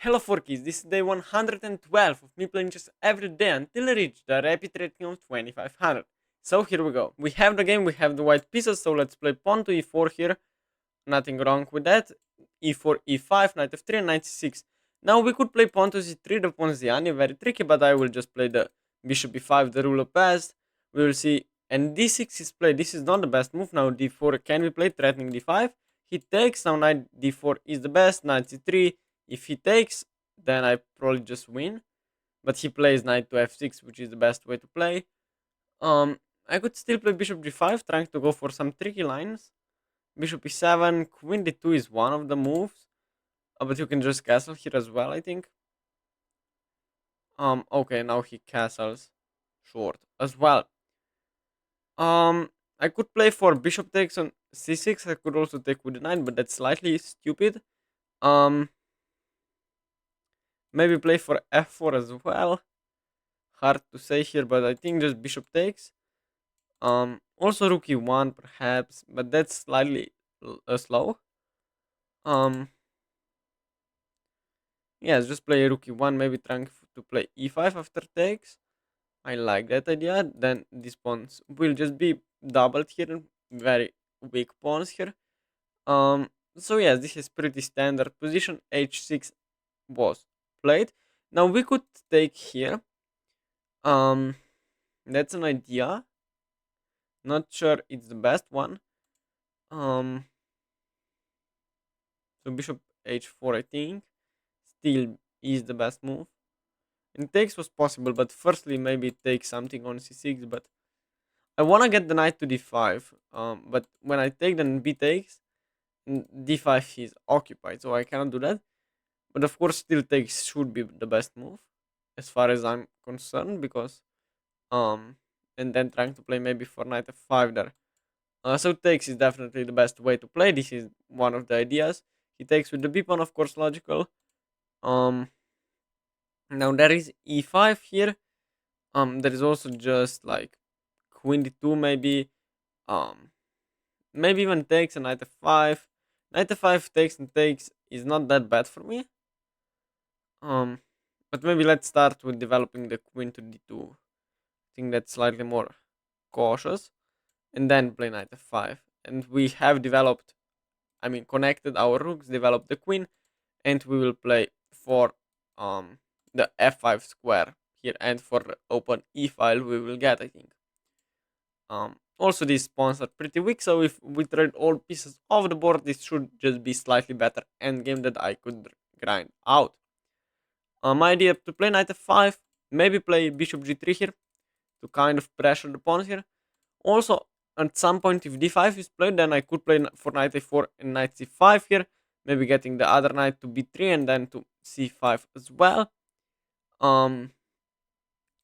Hello Forkies, this is day 112 of me playing chess every day until I reach the rapid rating of 2500. So here we go. We have the game, we have the white pieces, so let's play pawn to e4 here. Nothing wrong with that. e4, e5, knight f3 and knight c6. Now we could play pawn to c3, the pawn ziani, very tricky, but I will just play the bishop e5, the Ruy Lopez. We will see, and d6 is played. This is not the best move. Now d4 can be played, threatening d5. He takes, now knight d4 is the best, knight c3. If he takes, then I probably just win. But he plays knight to f6, which is the best way to play. I could still play bishop g5, trying to go for some tricky lines. Bishop e7, queen d2 is one of the moves. But you can just castle here as well, I think. Okay, now he castles short as well. I could play for bishop takes on c6. I could also take with the knight, but that's slightly stupid. Um, Maybe play for f4 as well. Hard to say here, but I think just bishop takes. Also rook e1 perhaps, but that's slightly slow. Um, yes, just play rook e1, maybe trying to play e5 after takes. I like that idea. Then these pawns will just be doubled here, very weak pawns here. So yes, this is pretty standard position. h6 was played. Now we could take here. Um, that's an idea. Not sure it's the best one. Um, so bishop h4, I think, still is the best move. And takes was possible, but firstly maybe take something on c6. But I wanna get the knight to d5. But when I take, then b takes, and d5 is occupied, so I cannot do that. But of course, still takes should be the best move, as far as I'm concerned, because um, and then trying to play maybe for knight f5 there. So takes is definitely the best way to play. This is one of the ideas. He takes with the b pawn, of course, logical. Um, Now there is e5 here. There is also just like queen d2 maybe. Um, Maybe even takes a knight f5. Knight f5 takes and takes is not that bad for me. Um, but maybe let's start with developing the queen to d2. I think that's slightly more cautious, and then play knight f5. And we have developed, I mean, connected our rooks, developed the queen, and we will play for the f5 square here, and for the open e file we will get, I think. Also, these pawns are pretty weak, so if we trade all pieces off the board, this should just be slightly better endgame that I could grind out. My idea to play knight f5, maybe play bishop g3 here to kind of pressure the pawns here. Also, at some point, if d5 is played, then I could play for knight a4 and knight c5 here, maybe getting the other knight to b3 and then to c5 as well.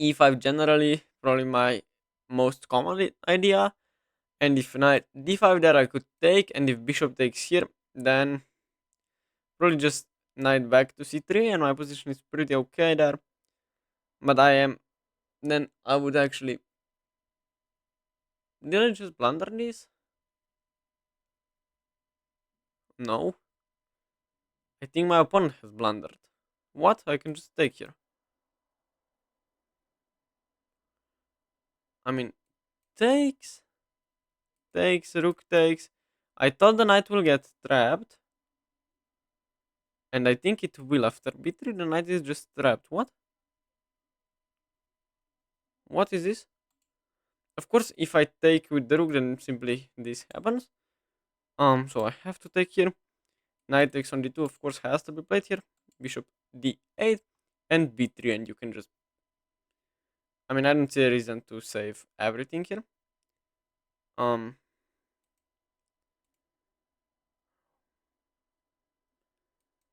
E5 generally probably my most common idea. And if knight d5 there, I could take, and if bishop takes here, then probably just knight back to c3, and my position is pretty okay there. But then I would actually, did I just blunder this? No. I think my opponent has blundered. What? I can just take here. I mean, takes, rook takes. I thought the knight will get trapped. And I think it will after b3, the knight is just trapped. What? What is this? Of course, if I take with the rook, then simply this happens. So I have to take here. Knight takes on d2, of course, has to be played here. Bishop d8 and b3, and you can just. I mean, I don't see a reason to save everything here.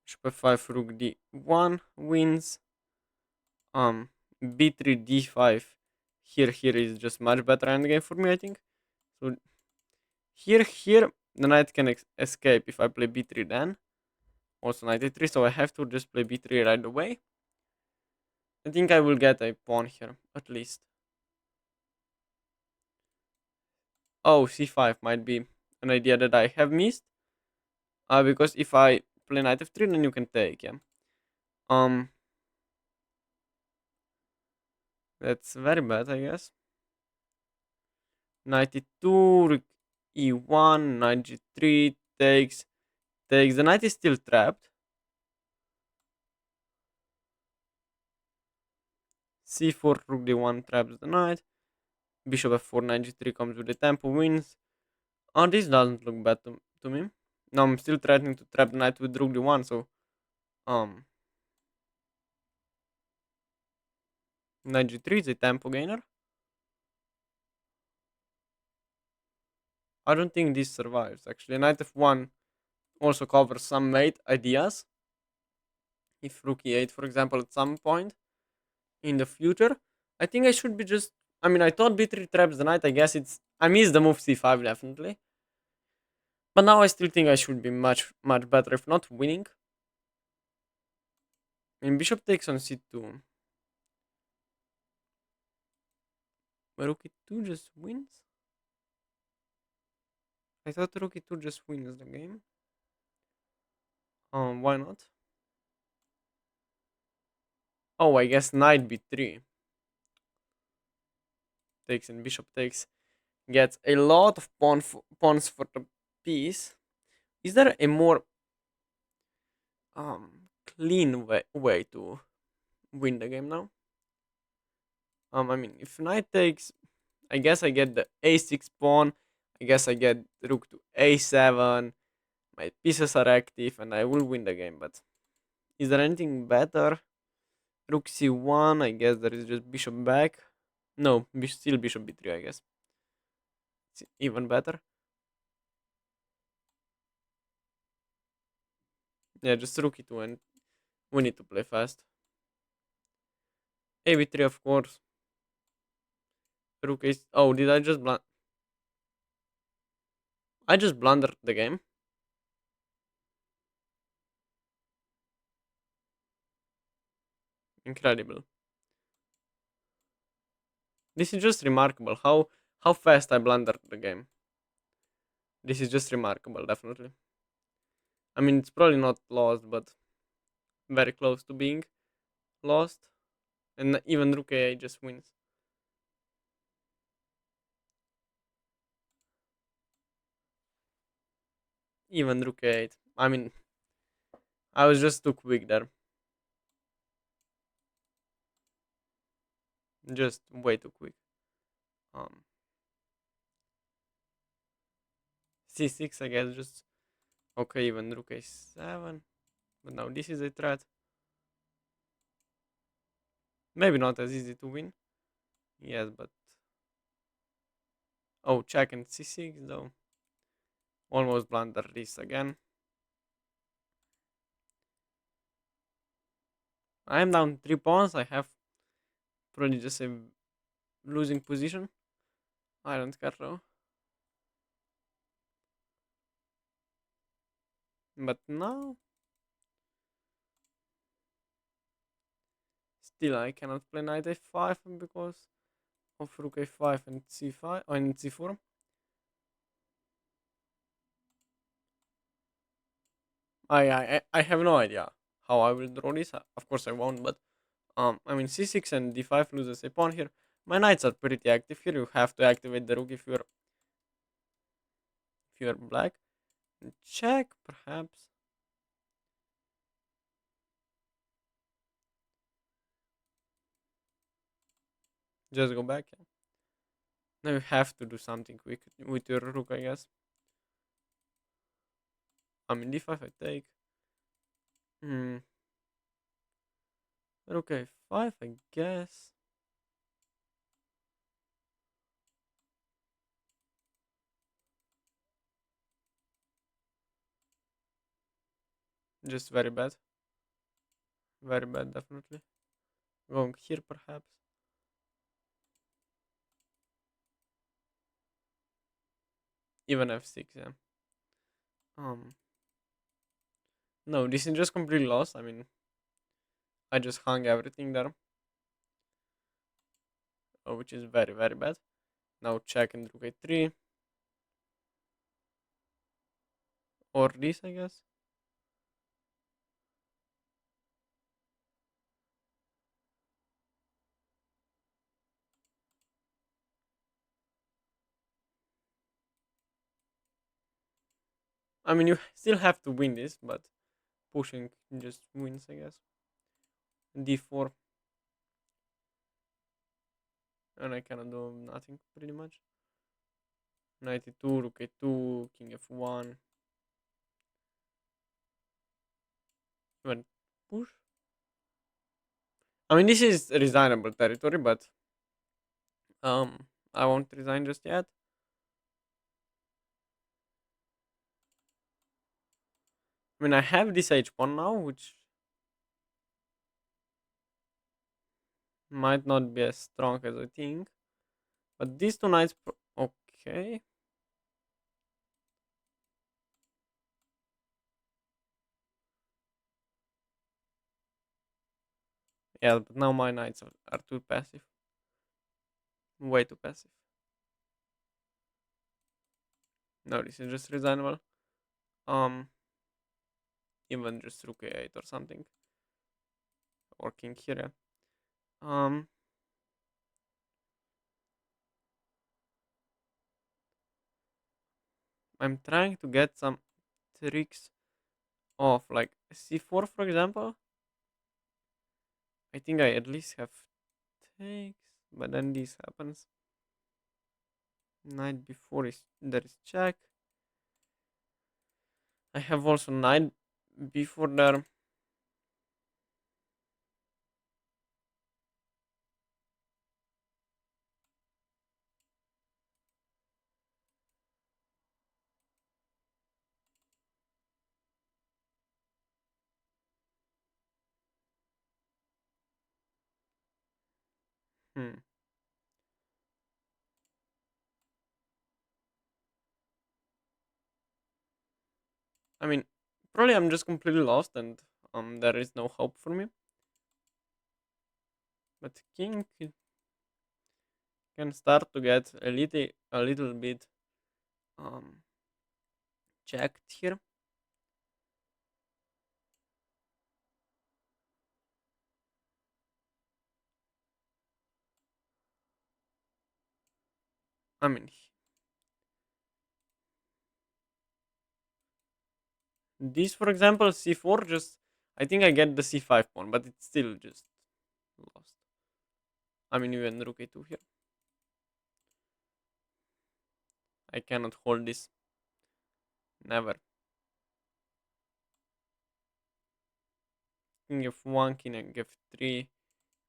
Bishop f5, rook d1 wins. B3, d5. Here is just much better endgame for me, I think. So here, the knight can escape if I play b3 then. Also knight a3, so I have to just play b3 right away. I think I will get a pawn here, at least. Oh, c5 might be an idea that I have missed. Because if I play knight f3, then you can take, yeah. Um, that's very bad, I guess. 92, rook e1, knight g3, takes. The knight is still trapped. c4, rook d1 traps the knight. Bishop f4, knight g3 comes with the tempo, wins. Oh, this doesn't look bad to me. No, I'm still threatening to trap the knight with rook d1, so um, knight g3 is a tempo gainer. I don't think this survives actually. Knight f1 also covers some mate ideas. If rook e8, for example, at some point in the future, I think I should be just. I mean, I thought b3 traps the knight. I guess it's. I miss the move c5 definitely, but now I still think I should be much better, if not winning. I mean, bishop takes on c2. Rook e2 just wins. I thought rook e2 just wins the game. Why not? Oh, I guess knight b3 takes and bishop takes. Gets a lot of pawns for the piece. Is there a more clean way to win the game now? I mean, if knight takes, I guess I get the a6 pawn. I guess I get rook to a7. My pieces are active, and I will win the game. But is there anything better? Rook c1. I guess there is just bishop back. No, still bishop b3. I guess it's even better. Yeah, just rook e2, and we need to play fast. A b3, of course. Rook is. Oh, did I just blunder? I just blundered the game. Incredible. This is just remarkable. How fast I blundered the game. This is just remarkable, definitely. I mean, it's probably not lost, but very close to being lost. And even rook a8 just wins. Even rook a8. I mean, I was just too quick there. Just way too quick. Um, c6, I guess, just okay. Even rook a7, but now this is a threat. Maybe not as easy to win. Yes, but oh, check and c6 though. Almost blunder this again. I am down 3 pawns. I have probably just a losing position. I don't care though. But now, still I cannot play knight a5 because of rook a5 and c5 and c4. I have no idea how I will draw this. Of course I won't, but I mean c6 and d5 loses a pawn here. My knights are pretty active here. You have to activate the rook if you're black. And check perhaps. Just go back. Yeah. Now you have to do something quick with your rook, I guess. I mean d5 I take. Hmm. Rook a5 I guess. Just very bad. Very bad, definitely. Going here, perhaps. Even f6, yeah. Um, no, this is just completely lost. I mean, I just hung everything there, which is very bad. Now check and rook a3, or this, I guess. I mean, you still have to win this, but pushing just wins, I guess. D4, and I cannot do nothing pretty much. Knight e2, rook a2, king f1. Even push. I mean, this is resignable territory, but I won't resign just yet. I mean, I have this h1 now, which might not be as strong as I think. But these two knights, okay. Yeah, but now my knights are too passive. Way too passive. No, this is just resignable. Um, Even just rook a8 or something. Or king here. Yeah. Um, I'm trying to get some tricks off, like c4, for example. I think I at least have takes, but then this happens. Knight before is there is check. I have also knight before there. Hmm. I mean, probably I'm just completely lost and there is no hope for me. But king can start to get a little bit um checked here. I mean, this for example c4 just I think I get the c5 pawn, but it's still just lost. I mean, even rook a2 here. I cannot hold this. Never. King f1, king f3,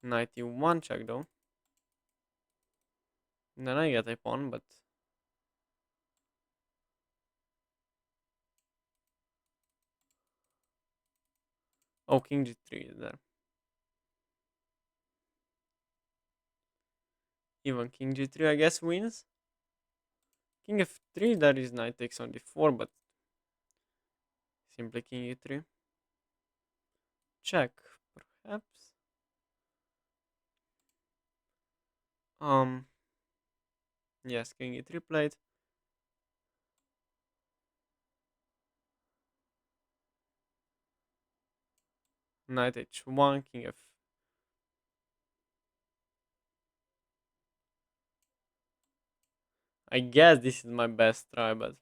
knight e1 check though. And then I get a pawn, but oh, king g3 is there. Even king g3 I guess wins. King f3, that is knight takes on d4, but simply king e3. Check, perhaps. Yes, king e3 played. Knight h1, king f. I guess this is my best try, but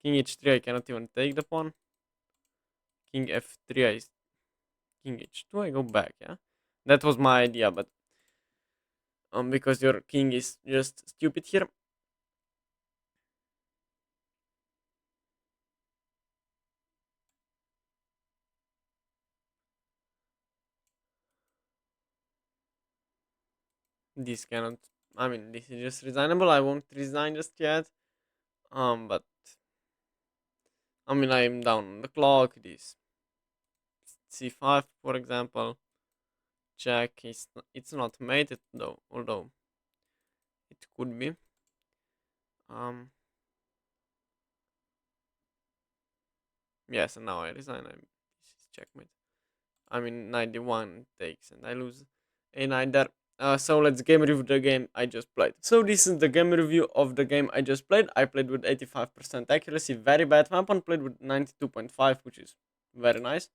king h3 I cannot even take the pawn. King f3 king h2 I go back, yeah? That was my idea, but because your king is just stupid here. This cannot. I mean, this is just resignable. I won't resign just yet. But I mean, I'm down on the clock. This c5, for example, check. It's not mated though, although it could be. Um, yes, and now I resign. This is checkmate. I mean, 91 takes, and I lose a knight there. So let's game review the game I just played. So this is the game review of the game I just played. I played with 85% accuracy, very bad. My opponent played with 92.5, which is very nice.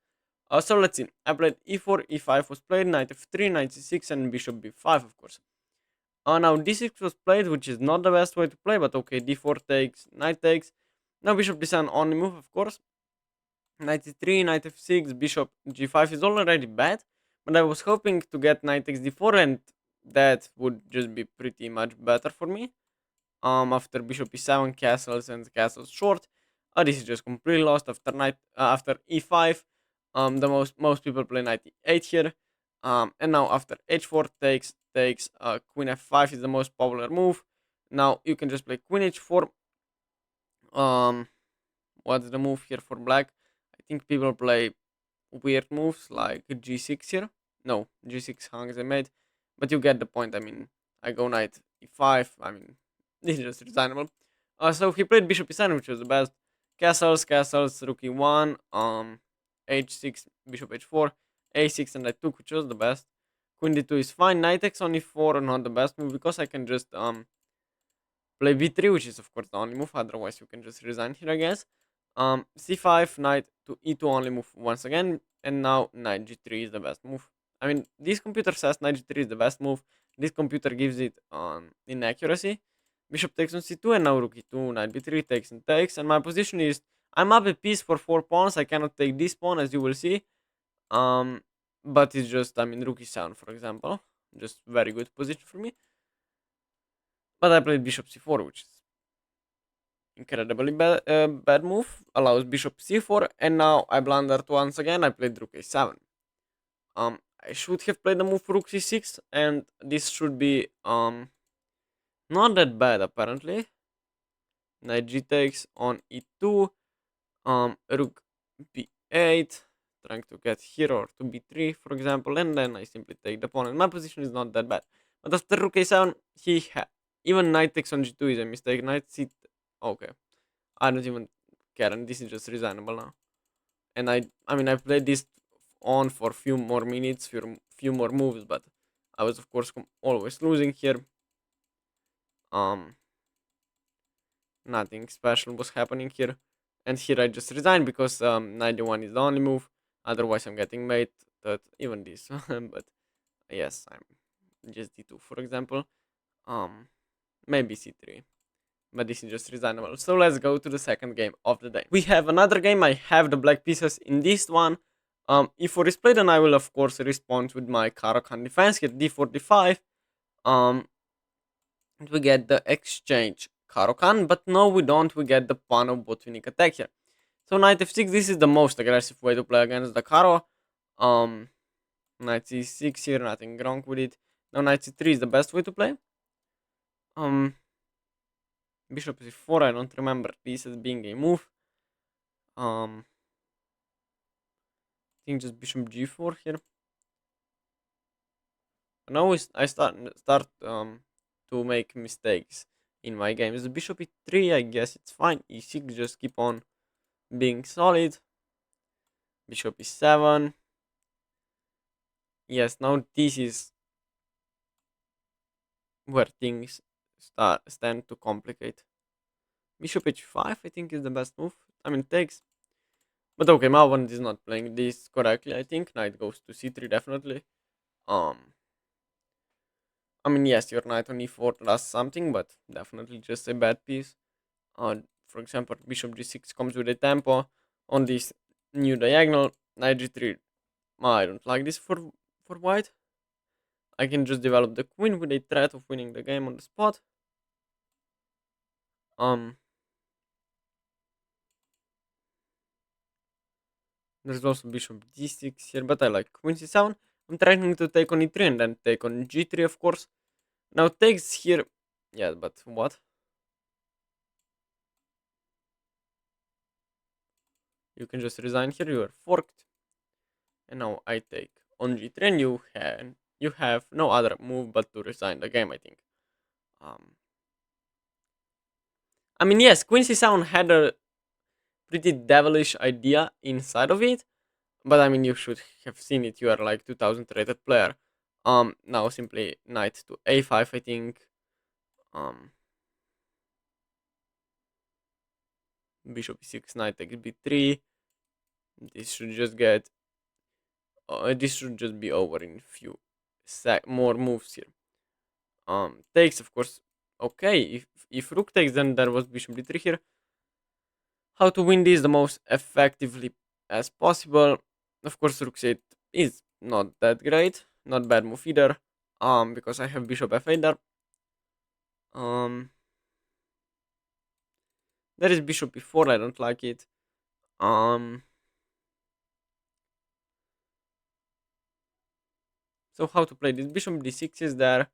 So let's see. I played e4, e5 was played, knight f3, knight c6, and bishop b5, of course. Now d6 was played, which is not the best way to play, but okay, d4 takes, knight takes. Now bishop d7 only move, of course. Knight e3, knight f6, bishop g5 is already bad, but I was hoping to get knight x d4, and that would just be pretty much better for me. After bishop e7, castles and castles short. This is just completely lost after after e5. The most people play knight e8 here. And now after h4 takes queen f5 is the most popular move. Now you can just play queen h4. Um, what's the move here for black? I think people play weird moves like g6 here. No, g6 hangs I made, but you get the point. I mean, I go knight e5. I mean, this is just reasonable. So he played bishop e7, which was the best. Castles, rook e1, h6, bishop h4, a6, and I took, which was the best. Queen d2 is fine. Knight x on e4, not the best move because I can just play b3, which is of course the only move. Otherwise, you can just resign here, I guess. C5, knight to e2 only move once again, and now knight g3 is the best move. I mean, this computer says knight g3 is the best move. This computer gives it inaccuracy. Bishop takes on c2, and now rook e2, knight b3 takes and takes. And my position is I'm up a piece for 4 pawns. I cannot take this pawn, as you will see. But it's just, I mean, rook e7, for example, just very good position for me. But I played bishop c4, which is incredibly bad move. Allows bishop c4, and now I blundered once again. I played rook a7. I should have played the move rook c6, and this should be not that bad apparently. Knight g takes on e2. Rook b8, trying to get here, or to b3, for example, and then I simply take the pawn. And my position is not that bad. But after rook a7, even knight takes on g2 is a mistake. Knight c. Okay, I don't even care, and this is just reasonable now. And I mean, I played this on for a few more minutes, few more moves, but I was of course always losing here. Nothing special was happening here, and here I just resigned because 91 is the only move. Otherwise, I'm getting mate. That even this, but yes, I'm just d2, for example. Maybe c3. But this is just reasonable. So let's go to the second game of the day. We have another game. I have the black pieces in this one. E4 is played, and I will of course respond with my Caro-Kann defense here, d4, d5. We get the exchange Caro-Kann, but no, we don't. We get the pawn of Botvinnik attack here. So knight f6, this is the most aggressive way to play against the Caro. Knight c6 here, nothing wrong with it. Now knight c3 is the best way to play. Bishop c4, I don't remember this as being a move. I think just bishop g4 here. Now I start to make mistakes in my games. Bishop e3, I guess it's fine. E6, just keep on being solid. Bishop e7. Yes, now this is where things stand to complicate. Bishop h5, I think, is the best move. I mean, takes. But okay, my opponent is not playing this correctly, I think. Knight goes to c3, definitely. I mean, yes, your knight on e4 does something, but definitely just a bad piece. For example, bishop g6 comes with a tempo on this new diagonal. Knight g3. I don't like this for white. I can just develop the queen with a threat of winning the game on the spot. There's also bishop d6 here, but I like queen c7. I'm trying to take on e3 and then take on g3, of course. Now takes here. Yeah, but what? You can just resign here. You are forked. And now I take on g3, and you have no other move but to resign the game, I think. I mean, yes, queen c7 had a pretty devilish idea inside of it, but I mean, you should have seen it. You are like 2000 rated player. Now simply knight to a5, I think. Bishop e6, knight takes b3. This should just get. This should just be over in few more moves here. Takes, of course. Okay, if rook takes, then there was bishop d3 here. How to win this the most effectively as possible. Of course, rook c8 is not that great, not bad move either. Because I have bishop f8 there. There is bishop b4. I don't like it. So how to play this? Bishop d6 is there.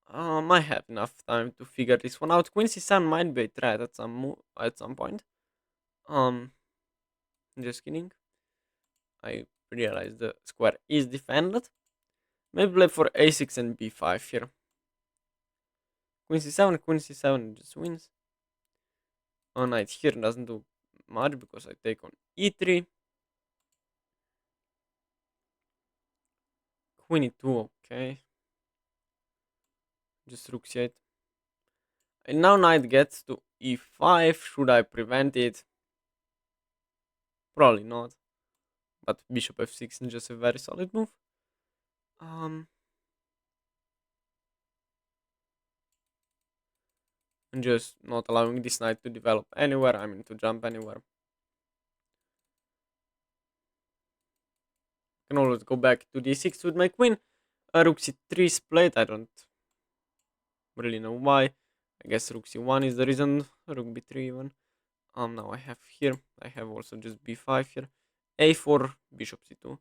I have enough time to figure this one out. Queen c7 might be a threat at some point. Just kidding. I realize the square is defended. Maybe play for a6 and b5 here. Queen c7 just wins. Knight here doesn't do much because I take on e3. Queen e2, okay. Just rook c8. And now knight gets to e5. Should I prevent it? Probably not. But bishop f6 is just a very solid move. And just not allowing this knight to develop anywhere. I mean, to jump anywhere. Can always go back to d6 with my queen. Rook c3 split. I don't really know why. I guess rook c1 is the reason. Rook b3 even. Now I have here. I have also just b5 here. a4, bishop c2.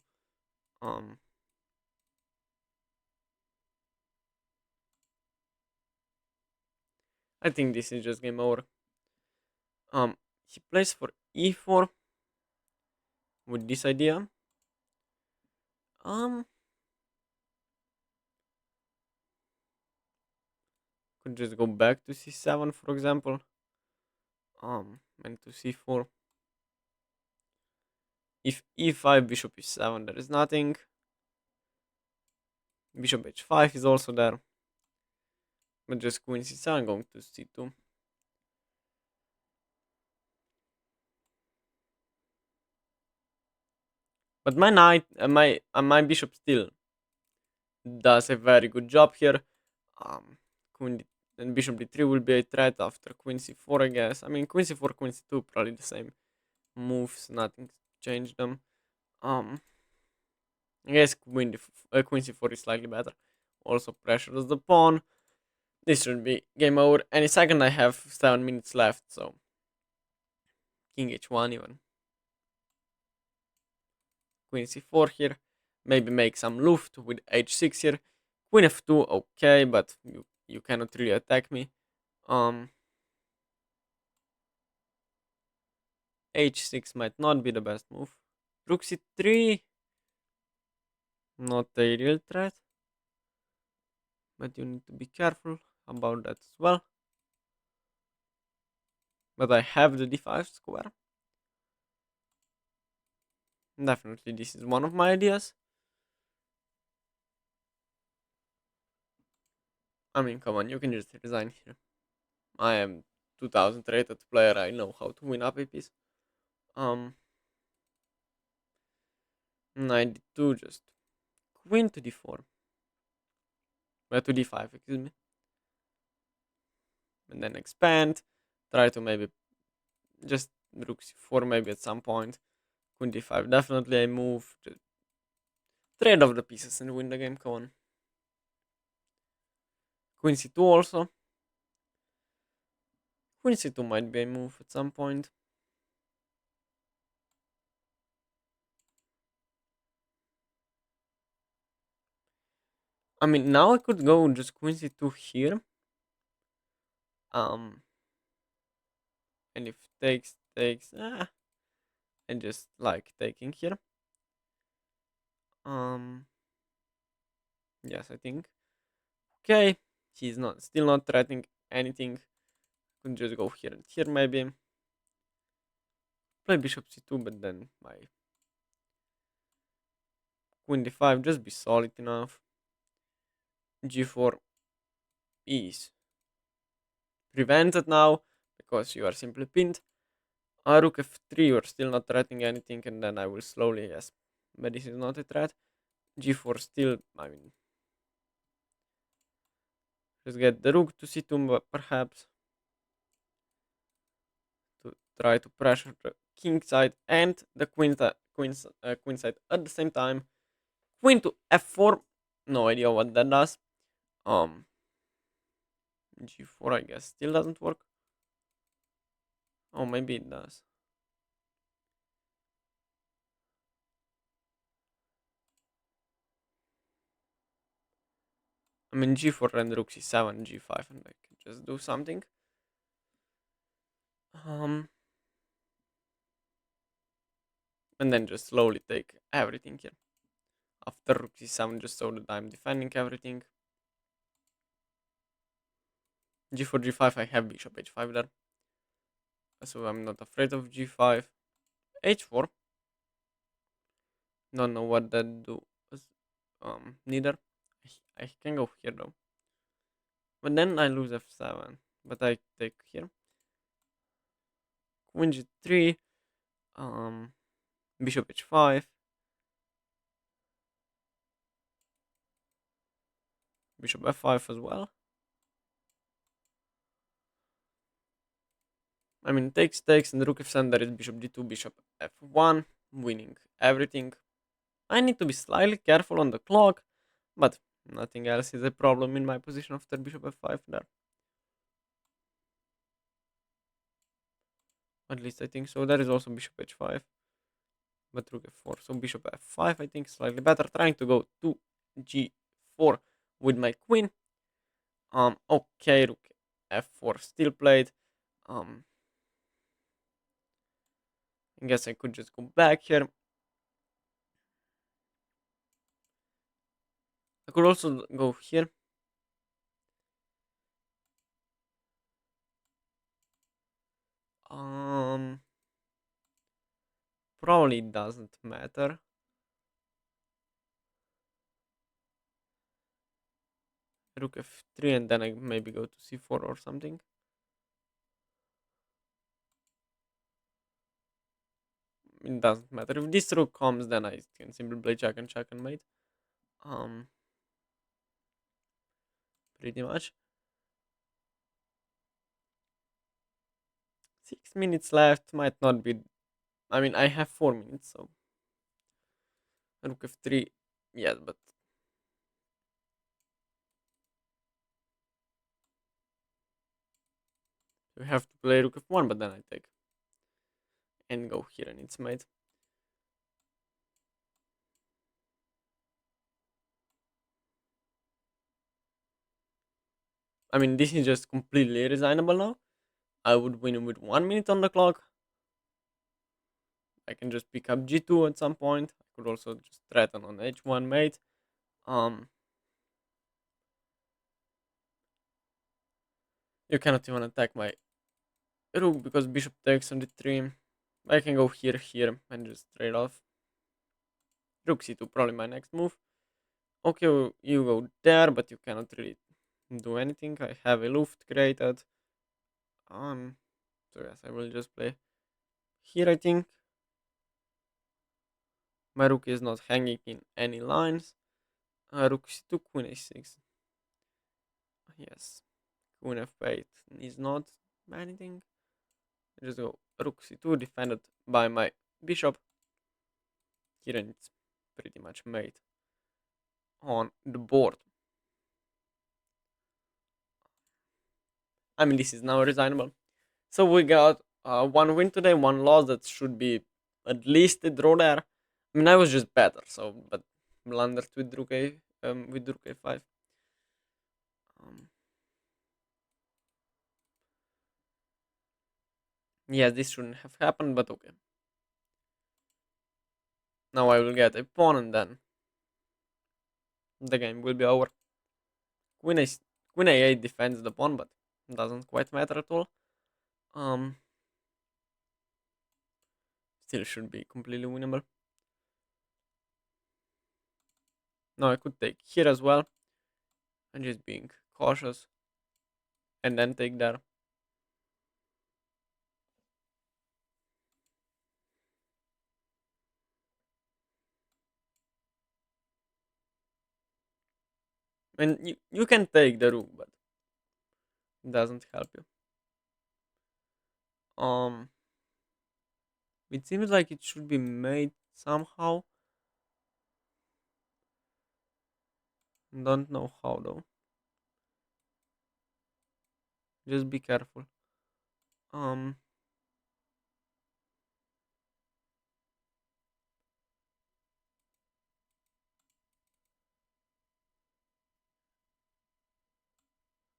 I think this is just game over. He plays for e4 with this idea. Could just go back to c7, for example. And to c4. If e5, bishop e7, there is nothing. Bishop h5 is also there. But just queen c7 going to c2. But my knight, my bishop still does a very good job here. Queen and bishop d3 will be a threat after queen c4, I guess. I mean, queen c4, queen c2, probably the same moves. Nothing changed them. I guess queen c4 is slightly better. Also pressures the pawn. This should be game over any second. I have 7 minutes left, so king h1 even. Queen c4 here. Maybe make some luft with h6 here. Queen f2, okay, but you cannot really attack me. H6 might not be the best move. Rook c3, not a real threat, but you need to be careful about that as well. But I have the d5 square. Definitely this is one of my ideas. I mean, come on, you can just resign here. I am 2000 rated player, I know how to win APPs. 92, just queen to d4. To d5, excuse me. And then expand. Try to maybe just rook c4 maybe at some point. Queen d5, definitely a move. Just trade off the pieces and win the game, come on. Queen c2 also. Queen c2 might be a move at some point. I mean, now I could go just queen c2 here. And if takes, and just like taking here. Yes, I think. Okay, he's still not threatening anything. Could just go here and here maybe. Play bishop c2, but then my queen d5 just be solid enough. G4 is prevented now because you are simply pinned. Rook f3, you are still not threatening anything, and then I will slowly, yes, but this is not a threat. G4 still, I mean, just get the rook to c2 perhaps. try to pressure the king side and the queen side at the same time. Queen to f4. No idea what that does. Um, g4 I guess still doesn't work. Oh, maybe it does. I mean g4 and rook c7, g5, and I can just do something. Um, and then just slowly take everything here. After rook c7, just so that I'm defending everything. g4, g5, I have bishop h5 there. So I'm not afraid of g5. h4. Don't know what that do. Neither. I can go here though. But then I lose f7. But I take here. Queen g3. Um, bishop h5. Bishop f5 as well. I mean, takes, and rook f7. There is bishop d2, bishop f1, winning everything. I need to be slightly careful on the clock, but nothing else is a problem in my position after bishop f5 there. At least I think so. There is also bishop h5, but rook f4. So bishop f5, I think, slightly better. Trying to go to g4 with my queen. Okay, rook f4 still played. I guess I could just go back here. I could also go here. Um, Probably doesn't matter. Rook f3 and then I maybe go to c4 or something. It doesn't matter. If this rook comes, then I can simply play check and mate. Um, Pretty much. 6 minutes left. Might not be. I mean, I have 4 minutes, so rook f3. Yes, but we have to play rook f1. But then I take and go here, and it's mate. I mean, this is just completely resignable now. I would win with 1 minute on the clock. I can just pick up g2 at some point. I could also just threaten on h1 mate. You cannot even attack my rook because bishop takes on d3. I can go here, and just trade off. Rook c2, probably my next move. Okay, you go there, but you cannot really do anything. I have a luft created. So yes, I will just play here, I think. My rook is not hanging in any lines. Rook c2, queen a6. Yes, queen f8 is not anything. I just go rook c2, defended by my bishop. Here, and it's pretty much mate on the board. I mean, this is now resignable. So we got one win today, one loss. That should be at least a draw there. I mean, I was just better, so but blundered with rook a5. Um, yes, this shouldn't have happened, but okay. Now I will get a pawn, and then the game will be over. Queen a queen a8 defends the pawn, but doesn't quite matter at all. Um, Still should be completely winnable. Now I could take here as well. I'm just being cautious, and then take there. And you can take the rook, but it doesn't help you. Um, It seems like it should be made somehow. Don't know how though. Just be careful. Um,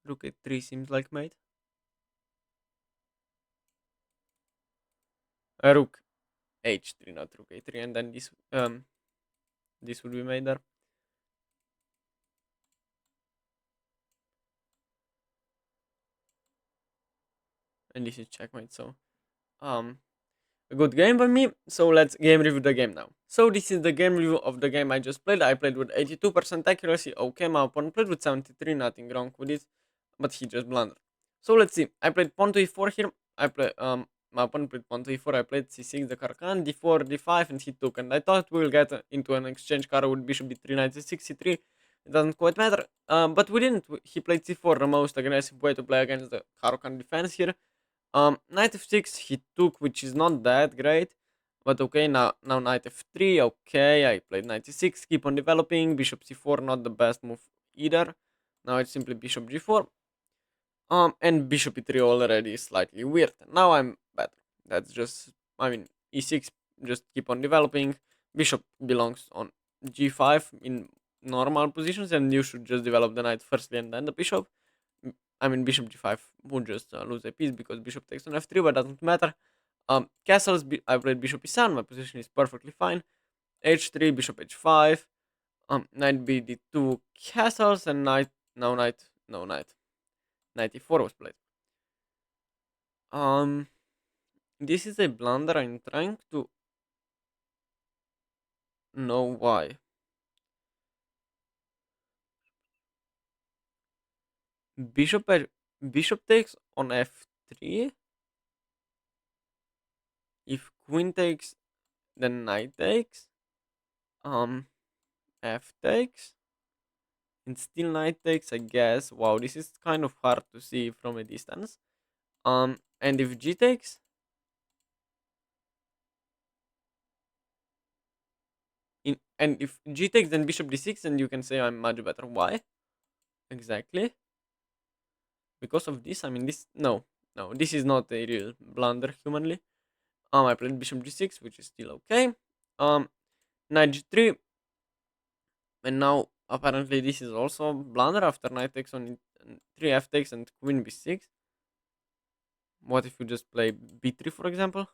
Rook a3 seems like mate. Rook h3, not rook a3, and then this would be made there. And this is checkmate. So um, a good game by me. So let's game review the game now. So this is the game review of the game I just played. I played with 82% accuracy. Okay, my opponent played with 73. Nothing wrong with it, but he just blundered. So let's see. I played pawn to e4 here. I play my opponent played pawn to e4. I played c6, the Caro-Kann, d4, d5, and he took. And I thought we will get into an exchange Caro with bishop d3, knight c6, c3. It doesn't quite matter. But we didn't. He played c4, the most aggressive way to play against the Caro-Kann defense here. Knight f6 he took, which is not that great, but okay. Now knight f3. Okay, I played knight e6. Keep on developing. Bishop c4, not the best move either. Now it's simply bishop g4. And bishop e3 already is slightly weird. Now I'm better. That's just, I mean, e6. Just keep on developing. Bishop belongs on g5 in normal positions, and you should just develop the knight firstly and then the bishop. I mean, bishop g5 would just lose a piece because bishop takes on f3, but doesn't matter. Castles, I played bishop e7, my position is perfectly fine. h3, bishop h5, knight bd2, castles, and knight, no knight, knight e4 was played. This is a blunder. I'm trying to know why. Bishop, bishop takes on f3. If queen takes, then knight takes. F takes. And still knight takes, I guess. Wow, this is kind of hard to see from a distance. And if g takes, and if g takes, then bishop d6, and you can say I'm much better. Why? Exactly. Because of this. I mean, no, this is not a real blunder humanly. I played bishop g6, which is still okay. Knight g3, and now apparently this is also blunder after knight takes on 3 f takes and queen b6. What if you just play b3, for example?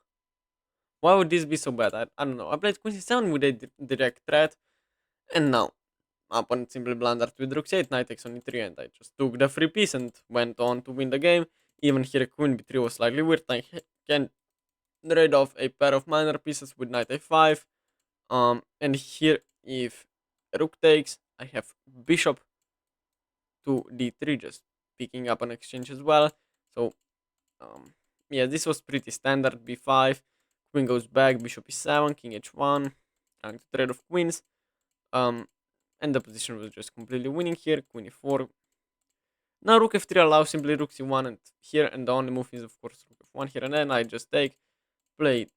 Why would this be so bad? I don't know. I played queen c7 with a direct threat, and now my opponent simply blundered with rook c8, knight takes on e3, and I just took the free piece and went on to win the game. Even here, queen b3 was slightly weird. I can trade off a pair of minor pieces with knight a5. And here, if rook takes, I have bishop to d3, just picking up an exchange as well. So, yeah, this was pretty standard. b5, queen goes back, bishop e7, king h1, trying to trade off queens. And the position was just completely winning here. Queen e4. Now rook f3 allows simply rook c1 and here, and the only move is of course rook f1 here, and then I just take, play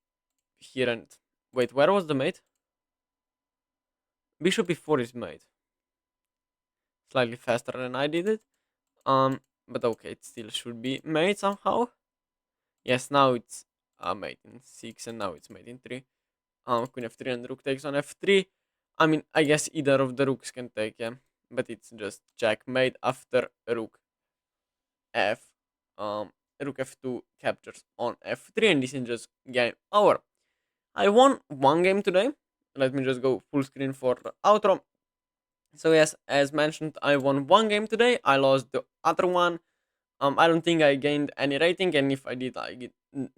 here, and wait, where was the mate? Bishop e4 is mate. Slightly faster than I did it. But okay, it still should be mate somehow. Yes, now it's mate in 6, and now it's mate in 3. Queen f3 and rook takes on f3. I mean, I guess either of the rooks can take, yeah. But it's just checkmate after rook f. Rook f2 captures on f3, and this is just game over. I won one game today. Let me just go full screen for outro. So yes, as mentioned, I won one game today. I lost the other one. I don't think I gained any rating, and if I did, I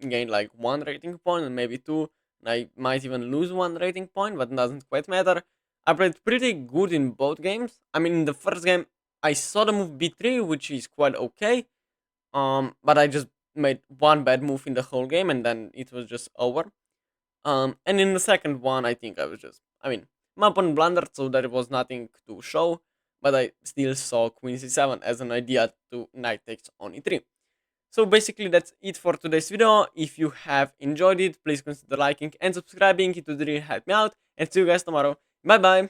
gained like one rating point and maybe two. I might even lose one rating point, but it doesn't quite matter. I played pretty good in both games. I mean, in the first game, I saw the move b3, which is quite okay. But I just made one bad move in the whole game, and then it was just over. And in the second one, I think I was just, I mean, my opponent blundered, so there was nothing to show, but I still saw queen c7 as an idea to knight takes on e3. So basically that's it for today's video. If you have enjoyed it, please consider liking and subscribing. It would really help me out. And see you guys tomorrow. Bye bye.